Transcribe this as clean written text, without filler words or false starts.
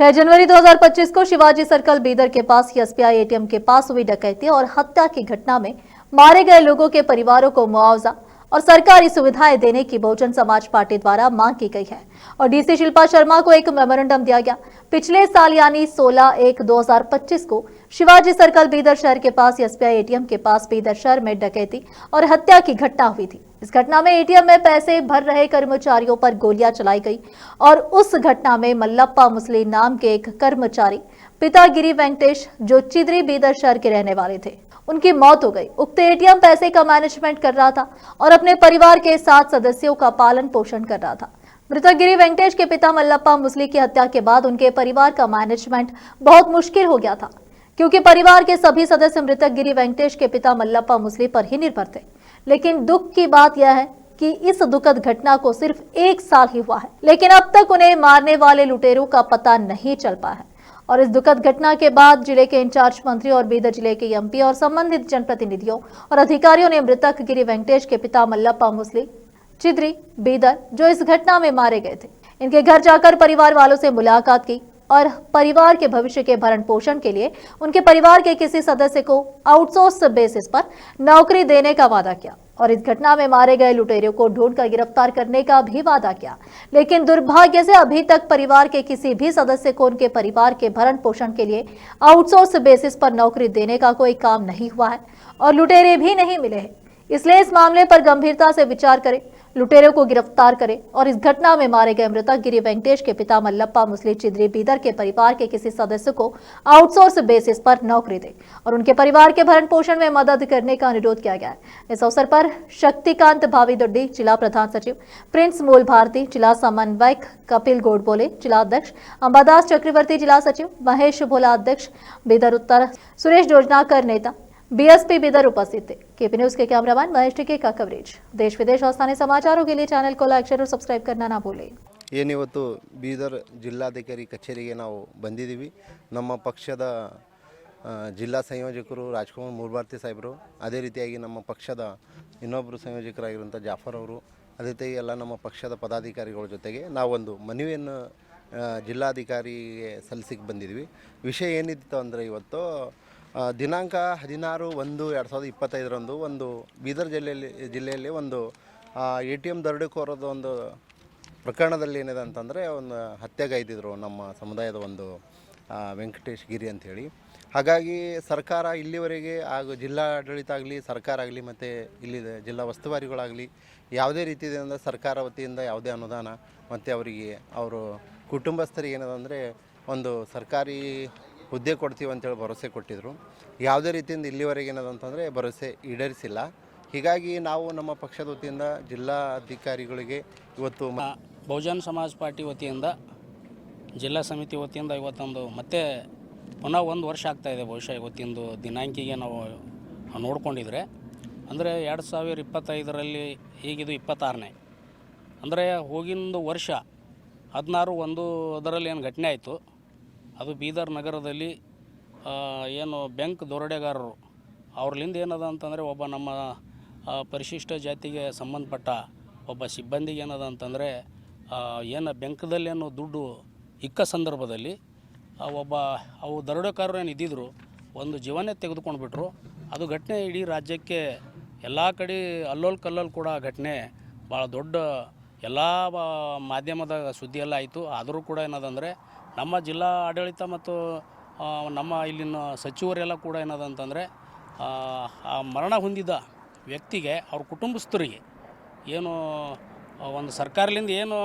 6 जनवरी 2025 को शिवाजी सर्कल बीदर के पास SBI ATM के पास हुई डकैती और हत्या की घटना में मारे गए लोगों के परिवारों को मुआवजा और सरकारी सुविधाएं देने की बहुजन समाज पार्टी द्वारा मांग की गई है और डीसी शिल्पा शर्मा को एक मेमोरेंडम दिया गया। पिछले साल यानी 16/1/2025 को शिवाजी सर्कल बीदर शहर के पास एसबीआई एटीएम के पास बीदर शहर में डकैती और हत्या की घटना हुई थी। इस घटना में एटीएम में पैसे भर रहे कर्मचारियों पर गोलियां चलाई गई और उस घटना में मल्लप्पा मुसली नाम के एक कर्मचारी पिता गिरी वेंकटेश जो चिदरी बीदर शहर के रहने वाले थे, उनकी मौत हो गई। उक्त एटीएम पैसे का मैनेजमेंट कर रहा था और अपने परिवार के 7 सदस्यों का पालन पोषण कर रहा था। मृतक गिरी वेंकटेश के पिता मल्लप्पा मुसली की हत्या के बाद उनके परिवार का मैनेजमेंट बहुत मुश्किल हो गया था, क्योंकि परिवार के सभी सदस्य मृतक गिरी वेंकटेश के पिता मल्लप्पा मुसली पर ही निर्भर थे। लेकिन दुख की बात यह है कि इस दुखद घटना को सिर्फ 1 साल ही हुआ है, लेकिन अब तक उन्हें मारने वाले लुटेरों का पता नहीं चल पाया है। और इस दुखद घटना के बाद जिले के इंचार्ज मंत्री और बीदर जिले के एमपी और संबंधित जनप्रतिनिधियों और अधिकारियों ने मृतक गिरी वेंकटेश के पिता मल्लप्पा मुसली चिदरी बीदर जो इस घटना में मारे गए थे, इनके घर जाकर परिवार वालों से मुलाकात की और परिवार के भविष्य के भरण पोषण के लिए उनके परिवार के किसी सदस्य को आउटसोर्स बेसिस पर नौकरी देने का वादा किया और इस घटना में मारे गए लुटेरों को ढूंढकर गिरफ्तार करने का भी वादा किया। लेकिन दुर्भाग्य से अभी तक परिवार के किसी भी सदस्य को उनके परिवार के भरण पोषण के लिए आउटसोर्स बेसिस पर नौकरी देने का कोई काम नहीं हुआ है और लुटेरे भी नहीं मिले हैं। इसलिए इस मामले पर गंभीरता से विचार करें, लुटेरों को गिरफ्तार करें और इस घटना में मारे गए मृतक गिरी वेंकटेश के पिता मल्लप्पा मुसली चिदरी बीदर के परिवार के किसी सदस्य को आउटसोर्स बेसिस पर नौकरी दे और उनके परिवार के भरण पोषण में मदद करने का अनुरोध किया गया है। इस अवसर पर शक्तिकांत भावीदोड्डी जिला प्रधान सचिव, प्रिंस मूल भारती जिला समन्वयक, कपिल गोडबोले जिला अध्यक्ष, अंबादास चक्रवर्ती जिला सचिव, महेश भोला अध्यक्ष, बीदर उत्तर सुरेश जोजनाकर नेता, बीएसपी बीदर उपस्थित थे। केपी न्यूज के कैमरामैन महेश टिके का कवरेज। देश विदेश और स्थानीय समाचारों के लिए चैनल को लाइक, शेयर और सब्सक्राइब करना ना भूलें। ಏನಿವತ್ತು ಬೀದರ್ ಜಿಲ್ಲಾಧಿಕಾರಿ ಕಚೇರಿಗೆ ನಾವು ಬಂದಿದ್ದೀವಿ. ನಮ್ಮ ಪಕ್ಷದ ಜಿಲ್ಲಾ ಸಂಯೋಜಕರು ರಾಜ್ಕುಮಾರ್ ಮೂರ್ಭಾರತಿ ಸಾಹೇಬರು, ಅದೇ ರೀತಿಯಾಗಿ ನಮ್ಮ ಪಕ್ಷದ ಇನ್ನೊಬ್ಬರು ಸಂಯೋಜಕರಾಗಿರುವಂಥ ಜಾಫರ್ ಅವರು, ಅದೇ ರೀತಿಯಾಗಿ ಎಲ್ಲ ನಮ್ಮ ಪಕ್ಷದ ಪದಾಧಿಕಾರಿಗಳ ಜೊತೆಗೆ ನಾವೊಂದು ಮನವಿಯನ್ನು ಜಿಲ್ಲಾಧಿಕಾರಿಗೆ ಸಲ್ಲಿಸಿಕ್ಕೆ ಬಂದಿದ್ವಿ. ವಿಷಯ ಏನಿತ್ತು ಅಂದರೆ ಇವತ್ತು ದಿನಾಂಕ 16/1/2025 ಒಂದು ಬೀದರ್ ಜಿಲ್ಲೆಯಲ್ಲಿ ಒಂದು ATM ದರೋಡೆಕೋರದ ಒಂದು ಪ್ರಕರಣದಲ್ಲಿ ಏನಿದೆ ಅಂತಂದರೆ ಒಂದು ಹತ್ಯೆಗೈದಿದ್ರು ನಮ್ಮ ಸಮುದಾಯದ ಒಂದು ವೆಂಕಟೇಶ್ ಗಿರಿ ಅಂಥೇಳಿ. ಹಾಗಾಗಿ ಸರ್ಕಾರ ಇಲ್ಲಿವರೆಗೆ ಹಾಗೂ ಜಿಲ್ಲಾಡಳಿತ ಆಗಲಿ, ಸರ್ಕಾರ ಆಗಲಿ ಮತ್ತು ಇಲ್ಲಿ ಜಿಲ್ಲಾ ಉಸ್ತುವಾರಿಗಳಾಗಲಿ ಯಾವುದೇ ರೀತಿಯಿಂದ ಸರ್ಕಾರ ವತಿಯಿಂದ ಯಾವುದೇ ಅನುದಾನ ಮತ್ತು ಅವರಿಗೆ ಅವರು ಕುಟುಂಬಸ್ಥರಿಗೆ ಏನದಂದರೆ ಒಂದು ಸರ್ಕಾರಿ ಹುದ್ದೆ ಕೊಡ್ತೀವಿ ಅಂತೇಳಿ ಭರವಸೆ ಕೊಟ್ಟಿದ್ದರು. ಯಾವುದೇ ರೀತಿಯಿಂದ ಇಲ್ಲಿವರೆಗೆ ಏನದಂತಂದರೆ ಭರವಸೆ ಈಡೇರಿಸಿಲ್ಲ. ಹೀಗಾಗಿ ನಾವು ನಮ್ಮ ಪಕ್ಷದ ವತಿಯಿಂದ ಜಿಲ್ಲಾಧಿಕಾರಿಗಳಿಗೆ ಇವತ್ತು ಬಹುಜನ್ ಸಮಾಜ್ ಪಾರ್ಟಿ ವತಿಯಿಂದ ಜಿಲ್ಲಾ ಸಮಿತಿ ವತಿಯಿಂದ ಇವತ್ತೊಂದು ಮತ್ತೆ ಪುನಃ 1 ವರ್ಷ ಆಗ್ತಾಯಿದೆ. ಬಹುಶಃ ಇವತ್ತಿಂದು ದಿನಾಂಕಿಗೆ ನಾವು ನೋಡ್ಕೊಂಡಿದ್ರೆ ಅಂದರೆ 2025ರಲ್ಲಿ ಈಗಿದು 26ನೇ, ಅಂದರೆ ಹೋಗಿಂದು ವರ್ಷ 16/1 ಏನು ಘಟನೆ ಆಯಿತು, ಅದು ಬೀದರ್ ನಗರದಲ್ಲಿ ಏನು ಬ್ಯಾಂಕ್ ದರೋಡೆಗಾರರು ಅವ್ರಲಿಂದ ಏನದ ಅಂತಂದರೆ ಒಬ್ಬ ನಮ್ಮ ಪರಿಶಿಷ್ಟ ಜಾತಿಗೆ ಸಂಬಂಧಪಟ್ಟ ಒಬ್ಬ ಸಿಬ್ಬಂದಿಗೆ ಏನದ ಅಂತಂದರೆ ಏನು ಬ್ಯಾಂಕ್ದಲ್ಲೇನು ದುಡ್ಡು ಇಕ್ಕ ಸಂದರ್ಭದಲ್ಲಿ ಅವು ದರೋಡೆಕಾರರು ಏನು ಇದ್ದಿದ್ರು ಒಂದು ಜೀವನೇ ತೆಗೆದುಕೊಂಡ್ಬಿಟ್ರು. ಅದು ಘಟನೆ ಇಡೀ ರಾಜ್ಯಕ್ಕೆ ಎಲ್ಲ ಕಡೆ ಅಲ್ಲೋಲ್ ಕಲ್ಲೋಲ್ ಕೂಡ ಘಟನೆ ಭಾಳ ದೊಡ್ಡ ಎಲ್ಲ ಮಾಧ್ಯಮದ ಸುದ್ದಿ ಎಲ್ಲ ಆಯಿತು. ಆದರೂ ಕೂಡ ಏನದಂದರೆ ನಮ್ಮ ಜಿಲ್ಲಾ ಆಡಳಿತ ಮತ್ತು ನಮ್ಮ ಇಲ್ಲಿನ ಸಚಿವರೆಲ್ಲ ಕೂಡ ಏನದಂತಂದರೆ ಆ ಮರಣ ಹೊಂದಿದ ವ್ಯಕ್ತಿಗೆ ಅವ್ರ ಕುಟುಂಬಸ್ಥರಿಗೆ ಏನು ಒಂದು ಸರ್ಕಾರದಿಂದ ಏನು